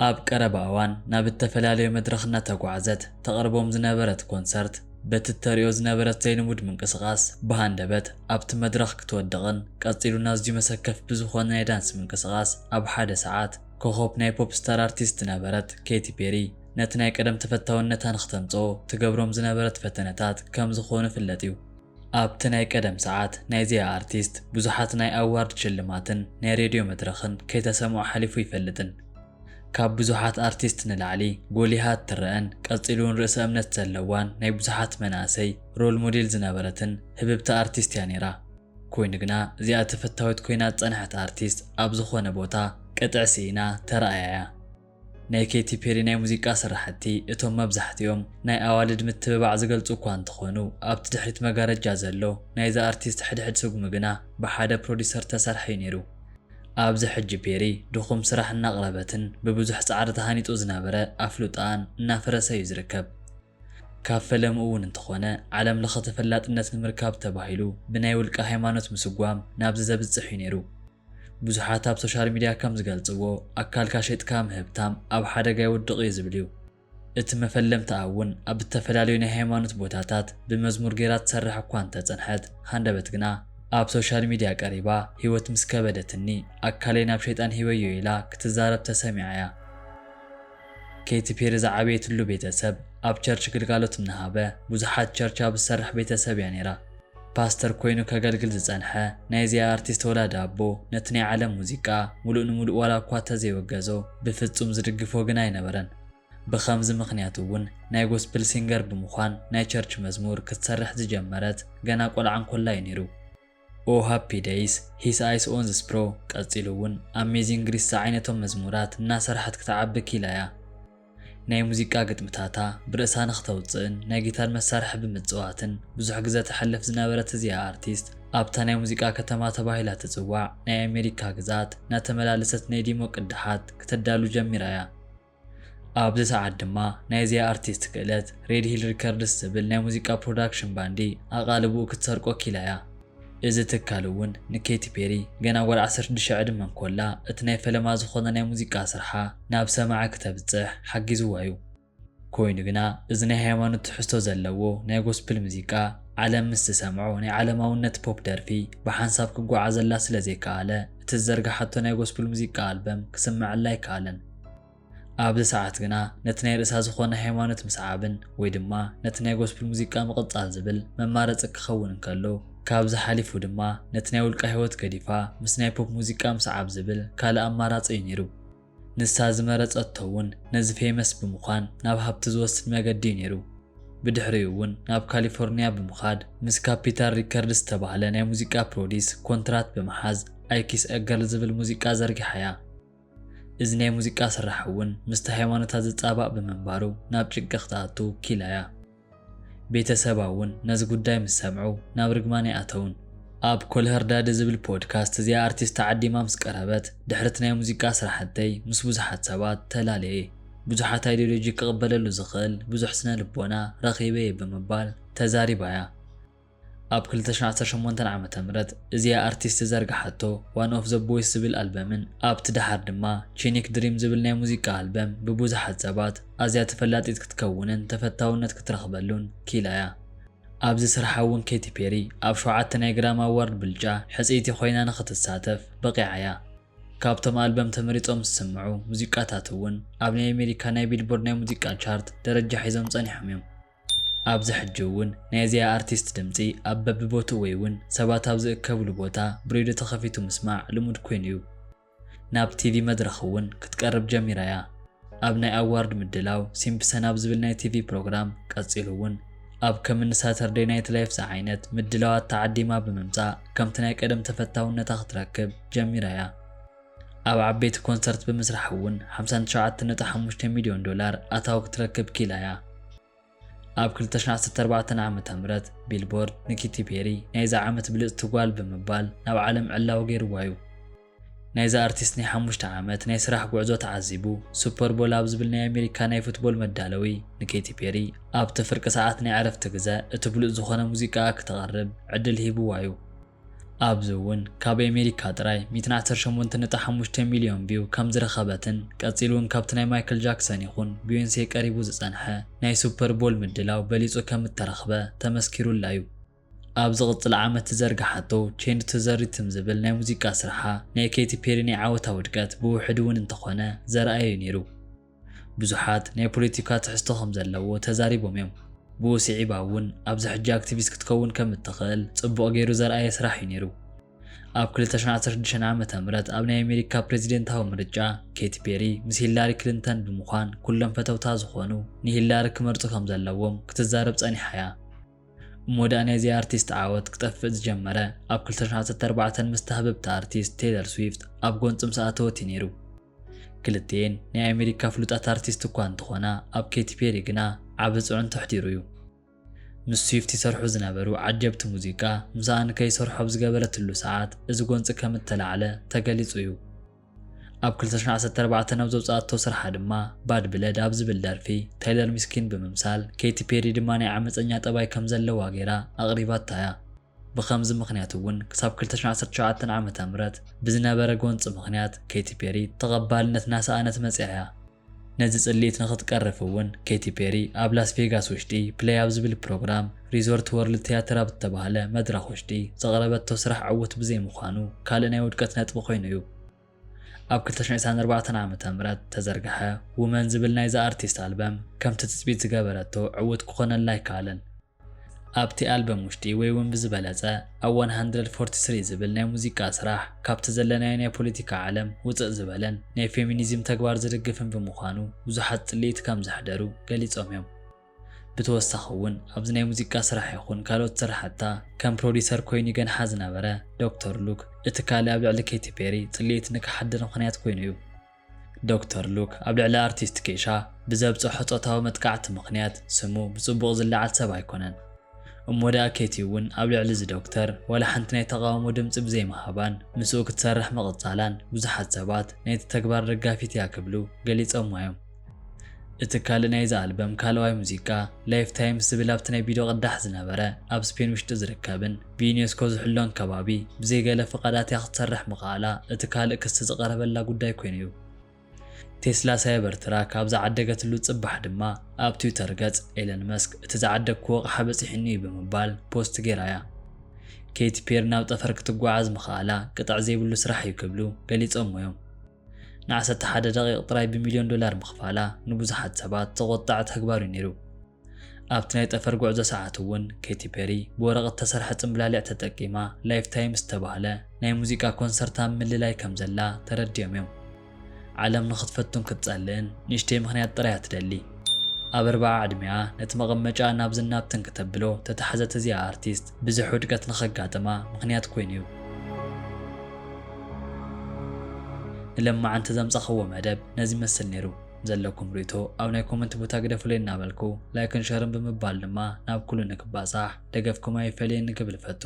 ኣብ ቀረባ እዋን ናብ እተፈላለዩ መድረኽና ተጓዓዘት ተቐርቦም ዝነበረት ኮንሰርት በቲ ተሪኦ ዝነበረት ዘይንሙድ ምንቅስቓስ ብሃንደበት ኣብቲ መድረኽ ክትወድቕን ቀፂሉና ኣዝዩ መሰከፍ ብዝኾነ ናይ ዳንስ ምንቅስቓስ ኣብ ሓደ ሰዓት ኮኸብ ናይ ፖፕ ስታር ኣርቲስት ዝነበረት ኬቲ ፔሪ ነቲ ናይ ቀደም ተፈታውነታ ንኽተምጽኦ ትገብሮም ዝነበረት ፈተነታት ከም ዝኾኑ ፍለጥ እዩ። ኣብቲ ናይ ቀደም ሰዓት ናይዚኣ ኣርቲስት ብዙሓት ናይ ኣዋርድ ሽልማትን ናይ ሬድዮ መድረኽን ከይተሰምዖ ሓሊፉ ይፈልጥን። ካብ ብዙሓት ኣርቲስት ንላዕሊ ጎሊሃት ትረአን ቀፂሉን ርእሰ እምነት ዘለዋን ናይ ብዙሓት መናእሰይ ሮል ሞዴል ዝነበረትን ህብብቲ ኣርቲስት እያ ነይራ። ኮይኑ ግና እዚኣ ተፈታዊት ኮይና ፀንሐት ኣርቲስት ኣብ ዝኾነ ቦታ ቅጥዕ ሲኢና ተረኣያ። ናይ ኬቲ ፔሪ ናይ ሙዚቃ ስራሕቲ እቶም መብዛሕትኦም ናይ ኣዋልድ ምትብባዕ ዝገልጹ እኳ እንትኾኑ ኣብቲ ድሕሪት መጋረጃ ዘሎ ናይዛ ኣርቲስት ሕድሕድ ስጉሚ ግና ብሓደ ፕሮዲሰር ተሰርሐ ነይሩ። ኣብዚ ሕጂ ፔሪ ድኹም ስራሕ እናቕረበትን ብብዙሕ ፃዕሪ ተሃኒጡ ዝነበረ ኣፍሉጣን እናፈረሰ እዩ ዝርከብ። ካብ ፈለሙ እውን እንተኾነ ዓለም ለኸ ተፈላጥነት ንምርካብ ተባሂሉ ብናይ ውልቀ ሃይማኖት ምስጓም ናብዚ ዘብፅሕ እዩ ነይሩ። ብዙሓት ኣብ ሶሻል ሚድያ ከም ዝገልጽዎ ኣካልካ ሸጥካ ምህብታም ኣብ ሓደጋ ይውድቕ እዩ ዝብል እዩ። እቲ መፈለምታ እውን ኣብ ዝተፈላለዩ ናይ ሃይማኖት ቦታታት ብመዝሙር ጌራ ትሰርሕ እኳ እንተፀንሐት ሃንደበት ግና ኣብ ሶሻል ሚድያ ቀሪባ ህይወት ምስ ከበደትኒ ኣካለይ ናብ ሸይጣን ሂወዮ ኢላ ክትዛረብ ተሰሚዓ እያ። ኬቲ ፔሪ ዝዓበየትሉ ቤተሰብ ኣብ ቸርች ግልጋሎት እናሃበ ብዙሓት ቸርች ኣብ ዝሰርሕ ቤተሰብ እያ ነይራ። ፓስተር ኮይኑ ከገልግል ዝፀንሐ ናይዚኣ ኣርቲስት ወላዲ ኣቦ ነቲ ናይ ዓለም ሙዚቃ ሙሉእ ንሙሉእ ዋላ እኳ ተዘይወገዞ ብፍጹም ዝድግፎ ግና ኣይነበረን። ብኸምዚ ምኽንያት እውን ናይ ጎስፕል ሲንገር ብምዃን ናይ ቸርች መዝሙር ክትሰርሕ ዝጀመረት ገና ቆልዓ እንኮላ እዩ ነይሩ። ኦ ሃፒ ዴይስ ሂስ ኣይስ ኦን ዘ ስፕሮ ቀፂሉ እውን ኣሜዚንግ ግሪስ ዓይነቶም መዝሙራት እናሰርሐት ክትዓቢ ኪላ እያ። ናይ ሙዚቃ ግጥምታታ ብርእሳ ንኽተውፅእን ናይ ጊታር መሳርሒ ብምፅዋትን ብዙሕ ግዜ ተሐልፍ ዝነበረት እዚኣ ኣርቲስት ኣብታ ናይ ሙዚቃ ከተማ ተባሂላ ትፅዋዕ ናይ ኣሜሪካ ግዛት ናተመላለሰት ናይ ዲሞ ቅድሓት ከተዳሉ ጀሚራ እያ። ኣብዚ ሰዓት ድማ ናይዚኣ ኣርቲስት ክእለት ሬድ ሂል ሪከርድስ ዝብል ናይ ሙዚቃ ፕሮዳክሽን ባንዲ ኣቓልብኡ ክትሰርቆ ኪላ እያ። እዚ ትካል እውን ንኬቲ ፔሪ ገና ጓል 16 ዕድመ እንኮላ እቲ ናይ ፈለማ ዝኾነ ናይ ሙዚቃ ስርሓ ናብ ሰማዕ ክተብፅሕ ሓጊዝዋ እዩ። ኮይኑ ግና እዚ ናይ ሃይማኖት ትሕዝቶ ዘለዎ ናይ ጎስፕል ሙዚቃ ዓለም ምስ ዝሰምዖ ናይ ዓለማውነት ፖፕ ደርፊ ብሓንሳብ ክጓዓዘላ ስለ ዘይከኣለ እቲ ዝዘርግሓቶ ናይ ጎስፕል ሙዚቃ ኣልበም ክስምዐላ ኣይከኣለን። ኣብዚ ሰዓት ግና ነቲ ናይ ርእሳ ዝኾነ ሃይማኖት ምስዓብን ወይ ድማ ነቲ ናይ ጎስፕል ሙዚቃ ምቕፃል ዝብል መማረፂ ክኸውን እንከሎ ካብዚ ሓሊፉ ድማ ነቲ ናይ ውልቃ ህይወት ገዲፋ ምስ ናይ ፖፕ ሙዚቃ ምስዓብ ዝብል ካልእ ኣማራፂ እዩ ነይሩ። ንሳ ዝመረፀቶ እውን ነዚ ፌመስ ብምዃን ናብ ሃብቲ ዝወስድ መገዲ እዩ ነይሩ። ብድሕሪኡ እውን ናብ ካሊፎርኒያ ብምኻድ ምስ ካፒታል ሪከርድስ ዝተባህለ ናይ ሙዚቃ ፕሮዲስ ኮንትራት ብምሓዝ ኣይኪስ ኤገርል ዝብል ሙዚቃ ዘርጊሓ እያ። እዚ ናይ ሙዚቃ ስራሕ እውን ምስቲ ሃይማኖታት ዝፃባቕ ብምንባሩ ናብ ጭንቂ ክትኣቱ ኪላ እያ። ቤተሰባ እውን ነዚ ጉዳይ ምስ ሰምዑ ናብ ርግማን ይኣተውን። ኣብ ኮልህርዳድ ዝብል ፖድካስት እዚኣ ኣርቲስት ተዓዲማ ምስ ቀረበት ድሕርቲ ናይ ሙዚቃ ስራሕተይ ምስ ብዙሓት ሰባት ተላለየ ብዙሓት ኣይዲዮሎጂ ክቕበለሉ ዝኽእል ብዙሕ ስነ ልቦና ረኺበ ብምባል ተዛሪባ እያ። ኣብ 2018 ዓ.ም እዚኣ ኣርቲስት ዘርግሓቶ ዋን ኦፍ ዘ ቦይስ ዝብል ኣልበምን ኣብቲ ድሓር ድማ ቺኒክ ድሪም ዝብል ናይ ሙዚቃ ኣልበም ብብዙሓት ሰባት ኣዝያ ተፈላጢት ክትከውንን ተፈታውነት ክትረኽበሉን ኪላ እያ። ኣብዚ ስርሓ እውን ኬቲ ፔሪ ኣብ 7 ናይ ግራም ኣዋርድ ብልጫ ሕፂይቲ ኮይና ንኽትሳተፍ በቂዓ እያ። ካብቶም ኣልበም ተመሪፆም ዝስምዑ ሙዚቃታት እውን ኣብ ናይ ኣሜሪካ ናይ ቢልቦርድ ናይ ሙዚቃ ቻርት ደረጃ ሒዞም ፀኒሖም እዮም። ኣብዚ ሕጂ እውን ናይዚኣ ኣርቲስት ድምፂ ኣብ በቢቦትኡ ወይ እውን ሰባት ኣብ ዝእከብሉ ቦታ ብሬድዮ ተኸፊቱ ምስማዕ ልሙድ ኮይኑ እዩ። ናብ ቲቪ መድረኽ እውን ክትቀርብ ጀሚራ እያ። ኣብ ናይ ኣዋርድ ምድላው ሲምፕሰን ኣብ ዝብል ናይ ቲቪ ፕሮግራም ቀፂሉ እውን ኣብ ከምኒ ሳተርዴይ ናይት ላይፍ ዝዓይነት ምድላዋት ተዓዲማ ብምምፃእ ከምቲ ናይ ቀደም ተፈታውነታ ክትረክብ ጀሚራ እያ። ኣብ ዓበይቲ ኮንሰርት ብምስራሕ እውን $59.5 ሚልዮን ኣታዊ ክትረክብ ኪላ እያ። ኣብ 2014 ዓ.ም ቢልቦርድ ንኬቲ ፔሪ ናይዛ ዓመት ብልፅቲ ጓል ብምባል ናብ ዓለም ዕላው ገይርዋ እዩ። ናይዛ ኣርቲስት ናይ 5 ዓመት ናይ ስራሕ ጉዕዞ ተዓዚቡ ሱፐር ቦል ኣብ ዝብል ናይ ኣሜሪካ ናይ ፉትቦል መዳለዊ ንኬቲ ፔሪ ኣብቲ ፍርቂ ሰዓት ናይ ዕረፍቲ ግዜ እቲ ብሉፅ ዝኾነ ሙዚቃ ክትቐርብ ዕድል ሂብዋ እዩ። ኣብዙውን ካብ ኣሜሪካ ጥራይ 118.5 ሚልዮን ቪው ከም ዝረኸበትን ቀፂሉን ካብቲ ናይ ማይክል ጃክሰን ይኹን ቢዮንሴ ቀሪቡ ዝጸንሐ ናይ ሱፐር ቦል ምድላው በሊጹ ከም እተረኸበ ተመስኪሩላ እዩ። ኣብ ዝቕጽል ዓመት ዝዘርግሓቶ ቼንጅ ቱ ዘ ሪትም ዝብል ናይ ሙዚቃ ስርሓ ናይ ኬቲ ፔሪ ናይ ዓወታ ውድቀት ብውሕድ እውን እንተኾነ ዘርአየ ነይሩ። ብዙሓት ናይ ፖለቲካ ትሕዝቶ ከም ዘለዎ ተዛሪቦም እዮም። ብወሲዒባ እውን ኣብዚ ሕጂ ኣክቲቪስት ክትከውን ከም እትኽእል ጽቡቕ ገይሩ ዘርአየ ስራሕ እዩ ነይሩ። ኣብ 2016 ዓመተ ምህረት ኣብ ናይ ኣሜሪካ ፕሬዚደንታዊ ምርጫ ኬቲ ፔሪ ምስ ሂላሪ ክሊንተን ብምዃን ኩሎም ፈተውታ ዝኾኑ ንሂላሪ ክመርጹ ከም ዘለዎም ክትዛረብ ጸኒሓ እያ። እሞዳኣ ናይዚ ኣርቲስት ዓወት ክጠፍእ ዝጀመረ ኣብ 2014 ምስ ተህብብቲ ኣርቲስት ቴይለር ስዊፍት ኣብ ጎንፂ ምስኣተወት እዩ ነይሩ። ክልቲአን ናይ ኣሜሪካ ፍሉጣት ኣርቲስት እኳ እንተኾና ኣብ ኬቲ ፔሪ ግና ዓብ ጽዑን ተሕዲሩ እዩ። ምስ ስዊፍት ይሰርሑ ዝነበሩ ዓጀብቲ ሙዚቃ ምስኣ ንከይሰርሑ ኣብ ዝገበረትሉ ሰዓት እዚ ጎንፂ ከም እተላዕለ ተገሊጹ እዩ። ኣብ 2014 ኣብ ዘውፅኣቶ ስርሓ ድማ ባድ ብለድ ኣብ ዝብል ደርፊ ታይለር ሚስኪን ብምምሳል ኬቲ ፔሪ ድማ ናይ ዓመፀኛ ጠባይ ከም ዘለዋ ገይራ ኣቕሪባታ እያ። ብኸምዚ ምኽንያት እውን ክሳብ 2019 ዓመተ ምህረት ብዝነበረ ጎንፂ ምኽንያት ኬቲ ፔሪ ተቐባልነት ናሰኣነት መጽያ እያ። ነዚ ጽሊት ንኽትቀርፍ እውን ኬቲ ፔሪ ኣብ ላስ ቬጋስ ውሽጢ ፕሌይ ኣብ ዝብል ፕሮግራም ሪዞርት ወርልድ ቲያትር ኣብ ዝተባህለ መድረኽ ውሽጢ ዘቕረበቶ ስራሕ ዕውት ብዘይ ምዃኑ ካልእ ናይ ውድቀት ነጥቢ ኮይኑ እዩ። ኣብ 2024 ዓመተ ምህረት ተዘርግሐ ውመን ዝብል ናይዛ ኣርቲስት ኣልበም ከምቲ ትጽቢት ዝገበረቶ ዕውት ክኾነላ ኣይከኣለን። ኣብቲ ኣልበም ውሽጢ ወይ እውን ብዝበለጸ ኣብ 143 ዝብል ናይ ሙዚቃ ስራሕ ካብቲ ዘለናዮ ናይ ፖለቲካ ዓለም ውፅእ ዝበለን ናይ ፌሚኒዝም ተግባር ዝድግፍን ብምዃኑ ብዙሓት ጽልኢት ከም ዘሕደሩ ገሊጾም እዮም። ብተወሳኺ እውን ኣብዚ ናይ ሙዚቃ ስራሕ ይኹን ካልኦት ስራሕታ ከም ፕሮዲሰር ኮይኑ ይገንሓ ዝነበረ ዶክተር ሉክ እቲ ካልእ ኣብ ልዕሊ ኬቲ ፔሪ ጽልኢት ንክሓድር ምኽንያት ኮይኑ እዩ። ዶክተር ሉክ ኣብ ልዕሊ ኣርቲስት ኬሻ ብዘብፅሖ ጾታዊ መጥቃዕቲ ምኽንያት ስሙ ብጽቡቕ ዝለዓል ሰብ ኣይኮነን። እሞዳኣ ኬቲ እውን ኣብ ልዕሊ እዚ ዶክተር ወላ ሓንቲ ናይ ተቃውሞ ድምፂ ብዘይ ምሃባን ምስኡ ክትሰርሕ መቕጻላን ብዙሓት ሰባት ናይቲ ተግባር ደጋፊት እያ ክብሉ ገሊፆም እዮም። እቲ ካልእ ናይዚ ኣልበም ካልኣይ ሙዚቃ ላይፍ ታይምስ ዝብል ኣብቲ ናይ ቪድዮ ቅዳሕ ዝነበረ ኣብ ስፔን ውሽጢ ዝርከብን ብዩኔስኮ ዝሕሎን ከባቢ ብዘይ ገለ ፍቓዳት እያ ክትሰርሕ ምኽኣላ እቲ ካልእ ክሲ ዝቐረበላ ጉዳይ ኮይኑ እዩ። ቴስላ ሳይበር ትራክ ኣብ ዝዓደገትሉ ጽባሕ ድማ ኣብ ትዊተር ገጽ ኤለን መስክ እቲ ዝዓደግክዎ ኣቕሓ በፂሕኒ እዩ ብምባል ፖስት ገይራ እያ። ኬቲ ፔሪ ናብ ጠፈር ክትጓዓዝ ምኽኣላ ቅጣዕ ዘይብሉ ስራሕ እዩ ክብሉ ገሊፆም እዮም። ን11 ደቂቕ ጥራይ ብ$1,000,000 ምኽፋላ ንብዙሓት ሰባት ዘቆጣዕ ተግባር እዩ ነይሩ። ኣብቲ ናይ ጠፈር ጉዕዞ ሰዓት እውን ኬቲ ፔሪ ብወረቐት ተሰርሐ ጽምብላሊዕ ተጠቂማ ላይፍ ታይም ዝተባህለ ናይ ሙዚቃ ኮንሰርት ኣብ ምልላይ ከም ዘላ ተረዲዮም እዮም። ዓለም ንኽትፈቱን ክትጸልእን ንእሽተይ ምኽንያት ጥራይ ትደሊ። ኣብ 40 ዕድሜኣ ነቲ መቐመጫ ናብ ዝናብትን ከተብሎ ተታሕዘት እዚኣ ኣርቲስት ብዙሕ ውድቀት ንኸጋጥማ ምኽንያት ኮይኑ እዩ። ንለማዓንቲ ዘምፀኽዎ መደብ ነዚ መስል ነይሩ። ዘለኩም ሪቶ ኣብ ናይ ኮመንት ቦታ ግደፍሉይ እናበልኩ ላይክን ሸርን ብምባል ድማ ናብ ኩሉ ንክባጻሕ ደገፍኩም ኣይፈልየን ንክብል ፈቱ።